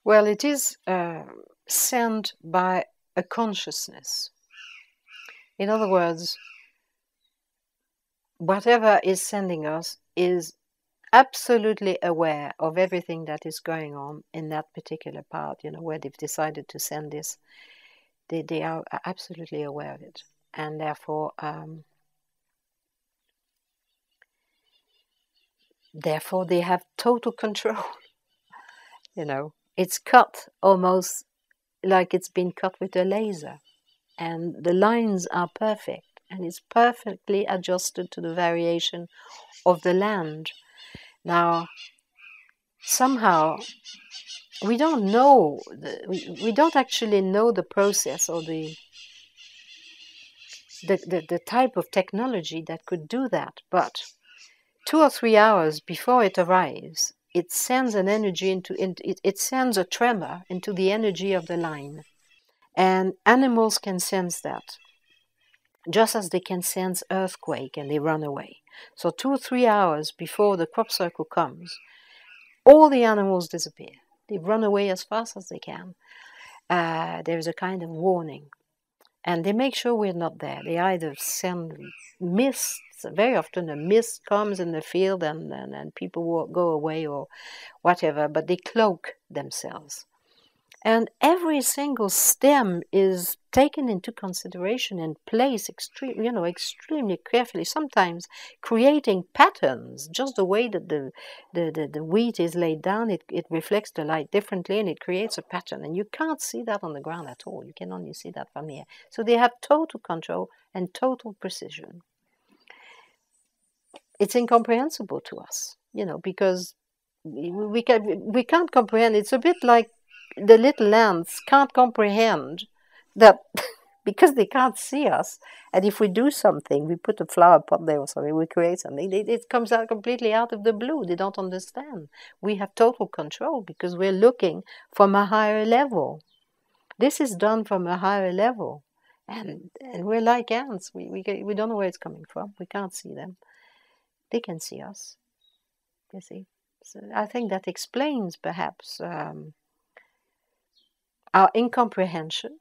Well, it is sent by a consciousness. In other words, whatever is sending us is absolutely aware of everything that is going on in that particular part, where they've decided to send this. They are absolutely aware of it. And therefore, they have total control. It's cut almost like it's been cut with a laser. And the lines are perfect. And it's perfectly adjusted to the variation of the land. Now, somehow, we don't know, we don't actually know the process or the type of technology that could do that. But 2 or 3 hours before it arrives, it sends an energy it sends a tremor into the energy of the line. And animals can sense that, just as they can sense earthquake and they run away. So 2 or 3 hours before the crop circle comes, all the animals disappear. They run away as fast as they can. There's a kind of warning. And they make sure we're not there. They either send mists. Very often a mist comes in the field and people go away or whatever, but they cloak themselves. And every single stem is taken into consideration and placed extremely carefully, sometimes creating patterns. Just the way that the wheat is laid down, it reflects the light differently and it creates a pattern. And you can't see that on the ground at all. You can only see that from here. So they have total control and total precision. It's incomprehensible to us, because we can't comprehend. It's a bit like the little ants can't comprehend that because they can't see us. And if we do something, we put a flower pot there or something, we create something, it comes out completely out of the blue. They don't understand. We have total control because we're looking from a higher level. This is done from a higher level. And we're like ants. We don't know where it's coming from. We can't see them. They can see us. You see? So I think that explains perhaps our incomprehension.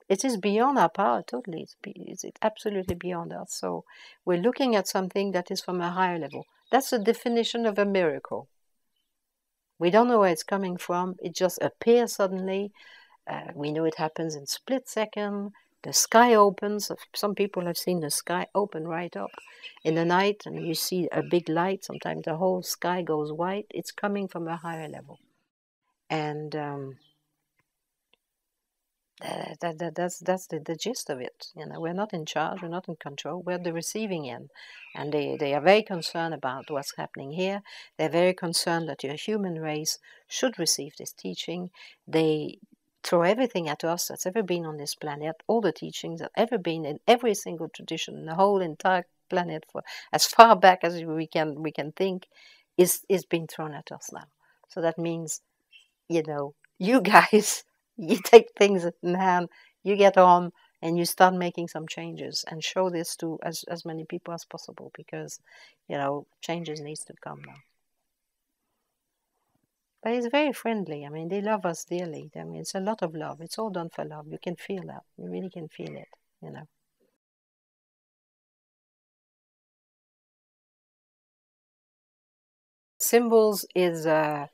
It is beyond our power, totally. It's absolutely beyond us. So we're looking at something that is from a higher level. That's the definition of a miracle. We don't know where it's coming from. It just appears suddenly. We know it happens in split second. The sky opens. Some people have seen the sky open right up in the night, and you see a big light. Sometimes the whole sky goes white. It's coming from a higher level. And that's the gist of it. We're not in charge, we're not in control, we're the receiving end. And they are very concerned about what's happening here. They're very concerned that your human race should receive this teaching. They throw everything at us that's ever been on this planet, all the teachings that ever been in every single tradition, in the whole entire planet, for as far back as we can think, is being thrown at us now. So that means, you guys, you take things in hand, you get on, and you start making some changes and show this to as many people as possible, because, changes needs to come now. But it's very friendly. I mean, they love us dearly. I mean, it's a lot of love. It's all done for love. You can feel that. You really can feel it, Symbols is a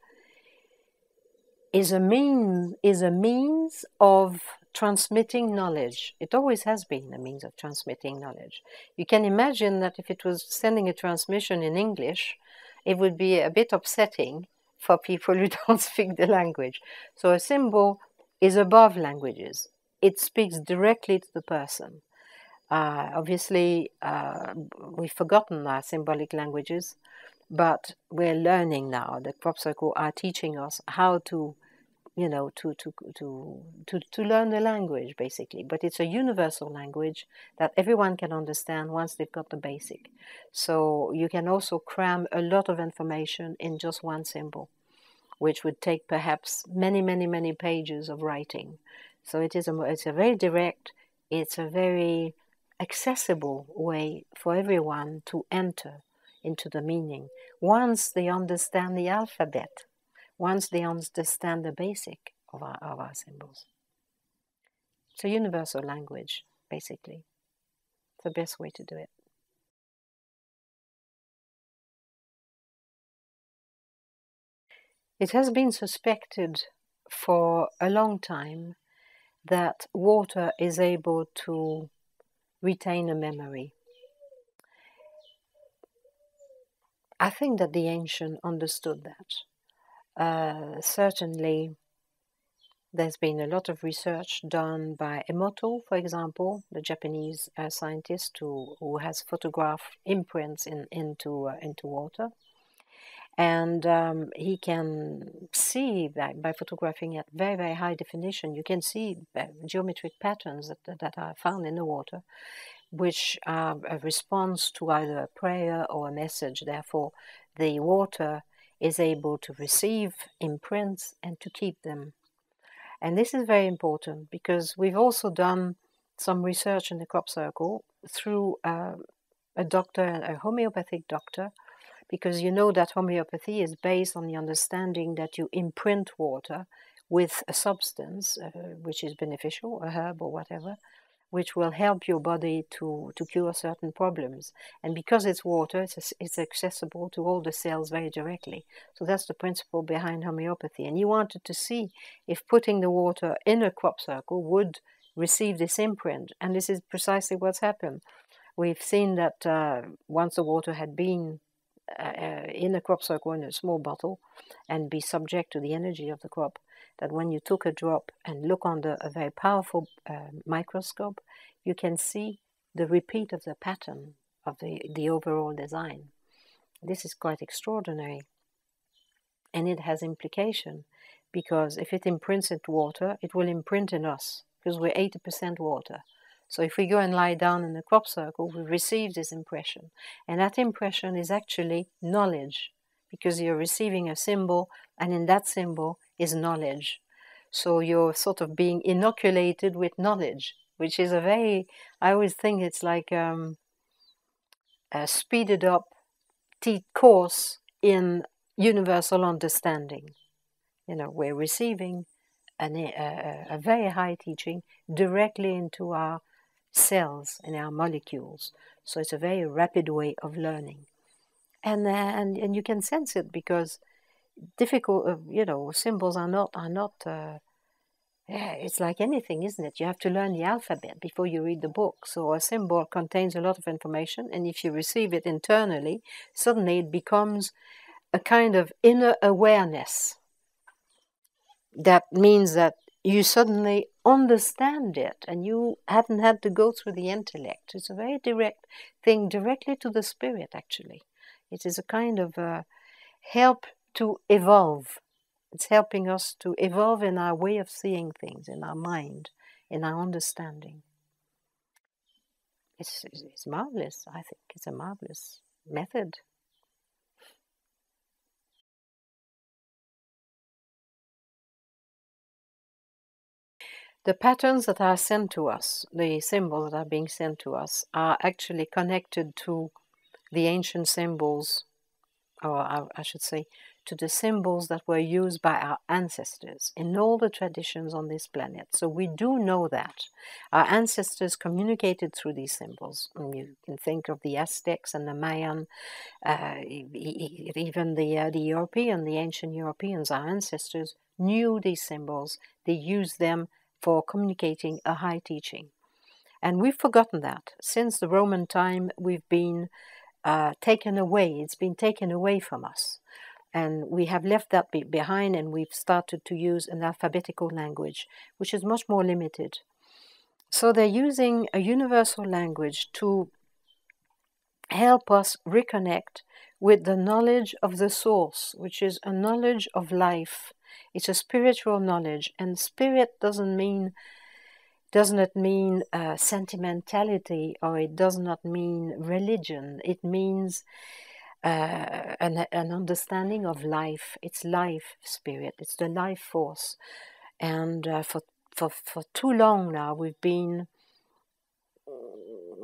means of transmitting knowledge. It always has been a means of transmitting knowledge. You can imagine that if it was sending a transmission in English, it would be a bit upsetting for people who don't speak the language. So a symbol is above languages. It speaks directly to the person. Obviously, we've forgotten our symbolic languages, but we're learning now. The crop circle are teaching us how to, to learn the language, basically. But it's a universal language that everyone can understand once they've got the basic. So you can also cram a lot of information in just one symbol, which would take perhaps many, many, many pages of writing. So it's a very direct, it's a very accessible way for everyone to enter into the meaning once they understand the alphabet. once they understand the basic of our symbols. It's a universal language, basically. It's the best way to do it. It has been suspected for a long time that water is able to retain a memory. I think that the ancients understood that. Certainly, there's been a lot of research done by Emoto, for example, the Japanese scientist who has photographed imprints into water. And he can see that by photographing at very, very high definition, you can see geometric patterns that are found in the water, which are a response to either a prayer or a message. Therefore, the water is able to receive imprints and to keep them. And this is very important because we've also done some research in the crop circle through a doctor, a homeopathic doctor, because you know that homeopathy is based on the understanding that you imprint water with a substance which is beneficial, a herb or whatever, which will help your body to cure certain problems. And because it's water, it's accessible to all the cells very directly. So that's the principle behind homeopathy. And you wanted to see if putting the water in a crop circle would receive this imprint. And this is precisely what's happened. We've seen that once the water had been in a crop circle in a small bottle and be subject to the energy of the crop, that when you took a drop and look under a very powerful microscope, you can see the repeat of the pattern of the overall design. This is quite extraordinary. And it has implication because if it imprints into water, it will imprint in us because we're 80% water. So if we go and lie down in the crop circle, we receive this impression. And that impression is actually knowledge, because you're receiving a symbol, and in that symbol is knowledge. So you're sort of being inoculated with knowledge, which is I always think it's like a speeded up course in universal understanding. You know, we're receiving a very high teaching directly into our cells and our molecules. So it's a very rapid way of learning, and you can sense it because difficult, symbols are not. It's like anything, isn't it? You have to learn the alphabet before you read the book. So a symbol contains a lot of information, and if you receive it internally, suddenly it becomes a kind of inner awareness. That means that you suddenly understand it and you haven't had to go through the intellect. It's a very direct thing, directly to the spirit, actually. It is a kind of help to evolve. It's helping us to evolve in our way of seeing things, in our mind, in our understanding. It's marvelous, I think. It's a marvelous method. The patterns that are sent to us, the symbols that are being sent to us, are actually connected to the ancient symbols, or I should say, to the symbols that were used by our ancestors in all the traditions on this planet. So we do know that our ancestors communicated through these symbols. And you can think of the Aztecs and the Mayan, even the European, the ancient Europeans, our ancestors knew these symbols. They used them for communicating a high teaching. And we've forgotten that. Since the Roman time, we've been taken away. It's been taken away from us. And we have left that behind, and we've started to use an alphabetical language, which is much more limited. So they're using a universal language to help us reconnect with the knowledge of the source, which is a knowledge of life. It's a spiritual knowledge, and spirit does not mean sentimentality, or it does not mean religion. It means an understanding of life. It's life spirit. It's the life force. And for too long now, we've been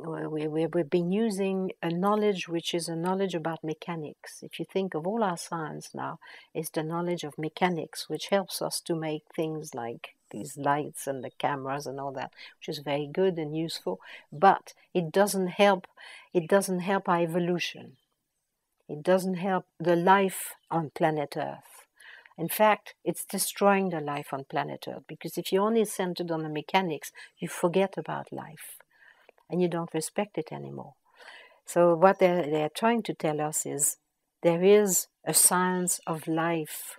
we've been using a knowledge which is a knowledge about mechanics. If you think of all our science now, it's the knowledge of mechanics, which helps us to make things like these lights and the cameras and all that, which is very good and useful, but it doesn't help our evolution. It doesn't help the life on planet Earth. In fact, it's destroying the life on planet Earth, because if you're only centered on the mechanics, you forget about life and you don't respect it anymore. So what they're trying to tell us is there is a science of life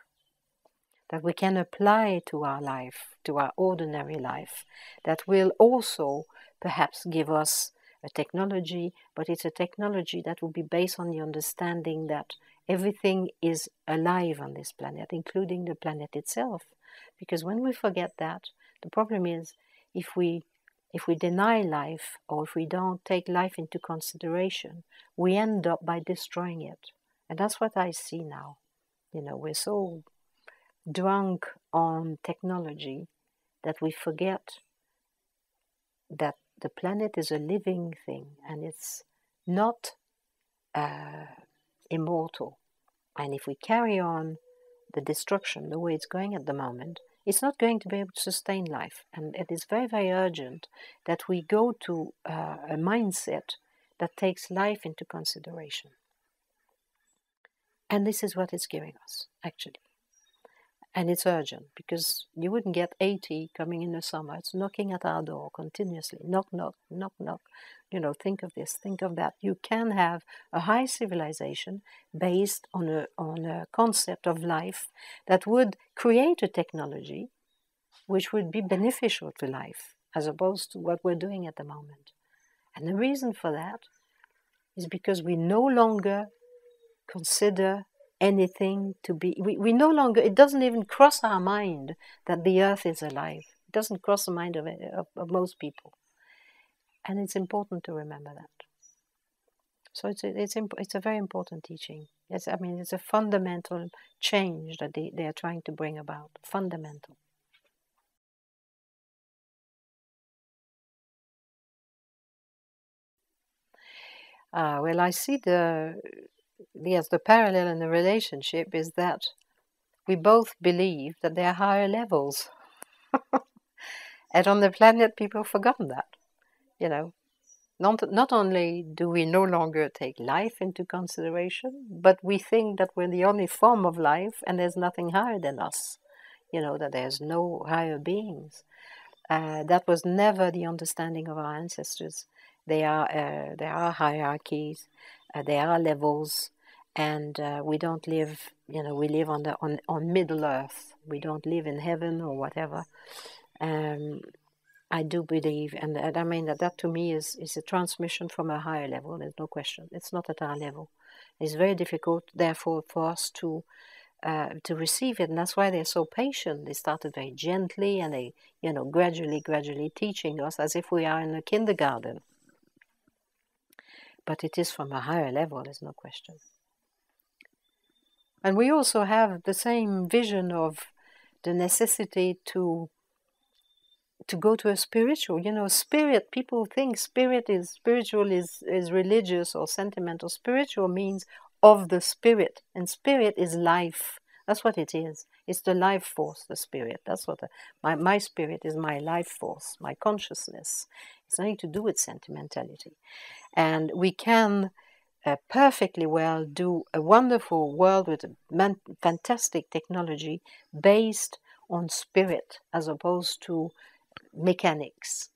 that we can apply to our life, to our ordinary life, that will also perhaps give us a technology, but it's a technology that will be based on the understanding that everything is alive on this planet, including the planet itself. Because when we forget that, the problem is if we deny life, or if we don't take life into consideration, we end up by destroying it. And that's what I see now. We're so drunk on technology that we forget that the planet is a living thing and it's not immortal. And if we carry on the destruction the way it's going at the moment, it's not going to be able to sustain life. And it is very, very urgent that we go to a mindset that takes life into consideration. And this is what it's giving us, actually. And it's urgent, because you wouldn't get 80 coming in the summer. It's knocking at our door continuously. Knock, knock, knock, knock. Think of this, think of that. You can have a high civilization based on a concept of life that would create a technology which would be beneficial to life, as opposed to what we're doing at the moment. And the reason for that is because we no longer consider anything to be, we no longer, it doesn't even cross our mind that the earth is alive. It doesn't cross the mind of most people. And it's important to remember that. So it's a very important teaching. It's a fundamental change that they are trying to bring about. Fundamental. Well, I see the parallel in the relationship is that we both believe that there are higher levels. And on the planet, people have forgotten that. Not only do we no longer take life into consideration, but we think that we're the only form of life and there's nothing higher than us. That there's no higher beings. That was never the understanding of our ancestors. There are hierarchies, there are levels, and we don't live, we live on Middle Earth. We don't live in heaven or whatever. I do believe, and I mean that to me is a transmission from a higher level. There's no question. It's not at our level. It's very difficult, therefore, for us to receive it, and that's why they're so patient. They started very gently, and they, gradually teaching us as if we are in a kindergarten. But it is from a higher level, there's no question. And we also have the same vision of the necessity to go to a spiritual, spirit. People think spiritual is religious or sentimental. Spiritual means of the spirit, and spirit is life. That's what it is. It's the life force, the spirit. That's what my spirit is, my life force, my consciousness. It's nothing to do with sentimentality. And we can perfectly well do a wonderful world with fantastic technology based on spirit as opposed to mechanics.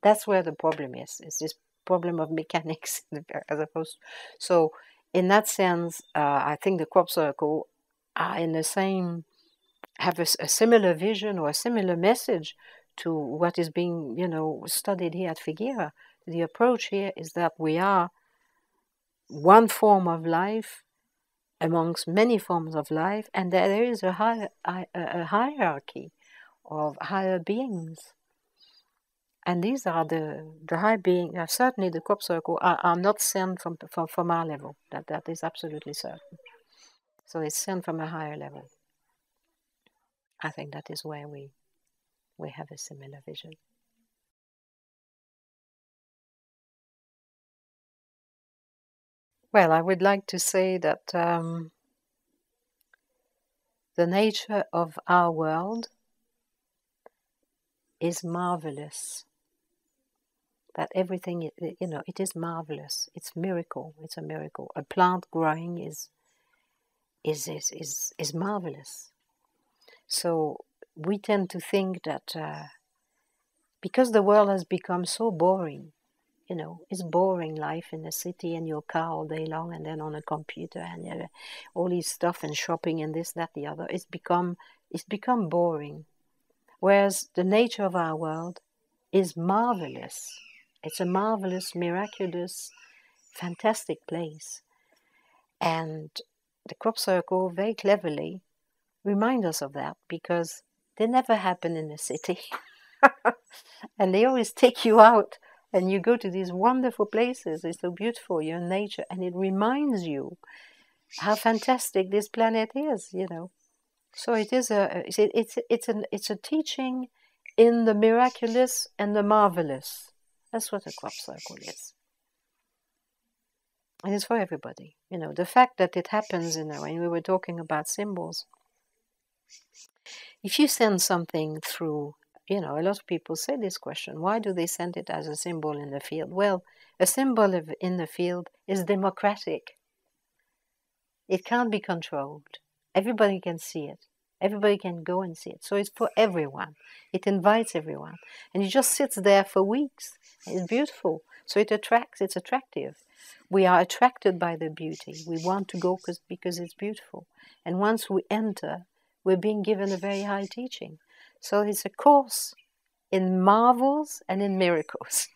That's where the problem is this problem of mechanics as opposed to, so in that sense, I think the crop circle are in the same, have a similar vision or a similar message to what is being, studied here at Figueira. The approach here is that we are one form of life amongst many forms of life, and that there is a hierarchy of higher beings. And these are the high beings. Certainly the crop circle are not sent from our level. That is absolutely certain. So it's sent from a higher level. I think that is where we have a similar vision. Well, I would like to say that the nature of our world is marvelous. That everything, it is marvelous. It's miracle. It's a miracle. A plant growing is marvelous. So we tend to think that because the world has become so boring, it's boring life in the city and your car all day long and then on a computer and all these stuff and shopping and this, that, the other. It's become boring. Whereas the nature of our world is marvelous. It's a marvelous, miraculous, fantastic place. And the crop circle very cleverly remind us of that because they never happen in the city. And they always take you out and you go to these wonderful places. It's so beautiful, you're in nature, and it reminds you how fantastic this planet is, So it is it's a teaching in the miraculous and the marvelous. That's what a crop circle is. And it's for everybody. The fact that it happens, when we were talking about symbols, if you send something through, a lot of people say this question, why do they send it as a symbol in the field? Well, a symbol in the field is democratic. It can't be controlled. Everybody can see it. Everybody can go and see it. So it's for everyone. It invites everyone. And it just sits there for weeks. It's beautiful. So it's attractive. We are attracted by the beauty. We want to go because it's beautiful. And once we enter, we're being given a very high teaching. So it's a course in marvels and in miracles.